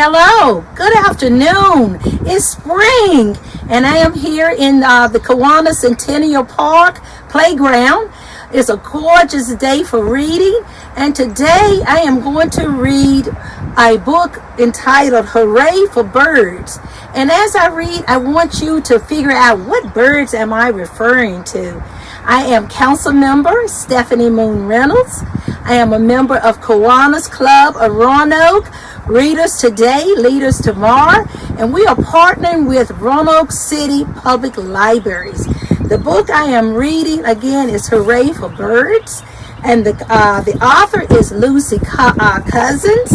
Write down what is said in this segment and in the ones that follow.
Hello, good afternoon. It's spring, and I am here in the Kiwanis Centennial Park playground. It's a gorgeous day for reading, and today I am going to read a book entitled Hooray for Birds. And as I read, I want you to figure out what birds am I referring to. I am council member Stephanie Moon Reynolds. I am a member of Kiwanis Club of Roanoke, Readers Today, Leaders Tomorrow, and we are partnering with Roanoke City Public Libraries. The book I am reading, again, is Hooray for Birds, and the author is Lucy Cousins,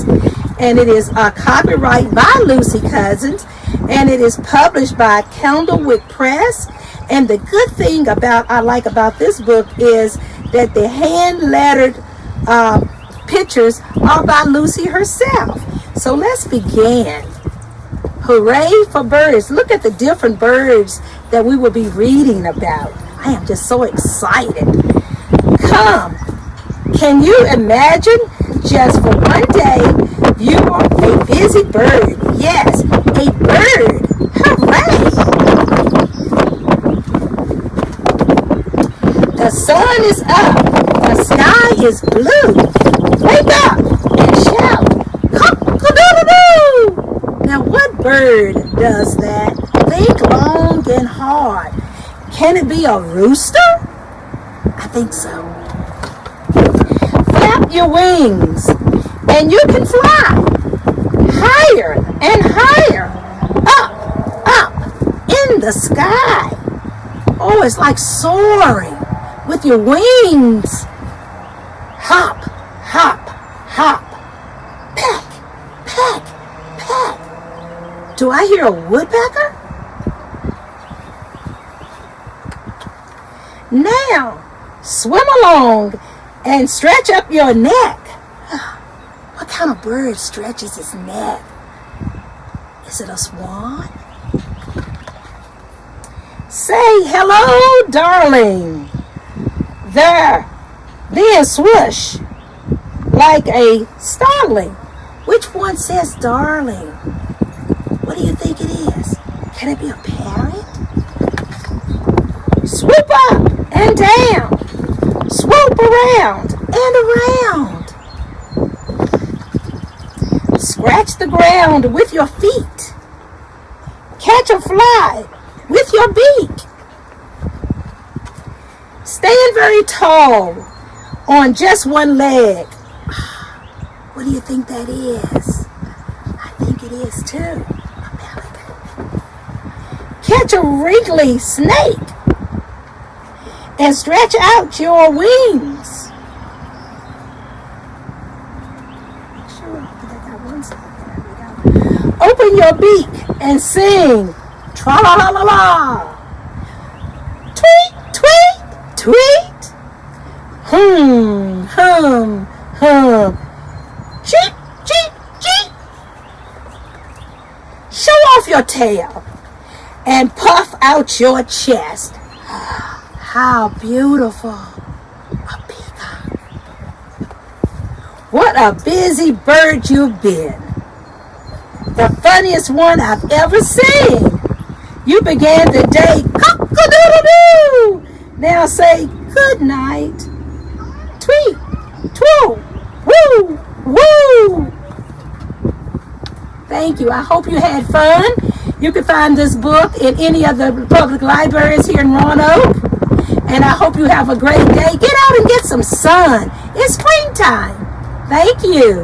and it is copyright by Lucy Cousins, and it is published by Candlewick Press. And the good thing I like about this book is that the hand-lettered pictures are by Lucy herself. So let's begin. Hooray for Birds. Look at the different birds that we will be reading about. I am just so excited. Come. Can you imagine just for one day you are a busy bird? Yes, a bird. Hooray! The sun is up. The sky is blue. Wake up and shout, cock-a-doodle-doo! Now, what bird does that? Think long and hard. Can it be a rooster? I think so. Flap your wings, and you can fly higher and higher, up in the sky. Oh, it's like soaring with your wings. Hop, hop, hop. Peck, peck, peck. Do I hear a woodpecker? Now, swim along and stretch up your neck. What kind of bird stretches its neck? Is it a swan? Say hello, darling. There, then swoosh like a starling. Which one says darling? What do you think it is? Can it be a parrot? Swoop up and down. Swoop around and around. Scratch the ground with your feet. Catch a fly with your beak. Stand very tall on just one leg. What do you think that is? I think it is too. A pelican. Catch a wrinkly snake and stretch out your wings. Open your beak and sing. Tra-la-la-la-la. Tweet, tweet, tweet. Hum, hum, hum. Cheep, cheep, cheep. Show off your tail and puff out your chest. How beautiful. A peacock. What a busy bird you've been. The funniest one I've ever seen. You began the day cock-a-doodle-doo. Now say good night. Tweet, twoo, woo, woo. Thank you. I hope you had fun. You can find this book in any of the public libraries here in Roanoke. And I hope you have a great day. Get out and get some sun. It's springtime. Thank you.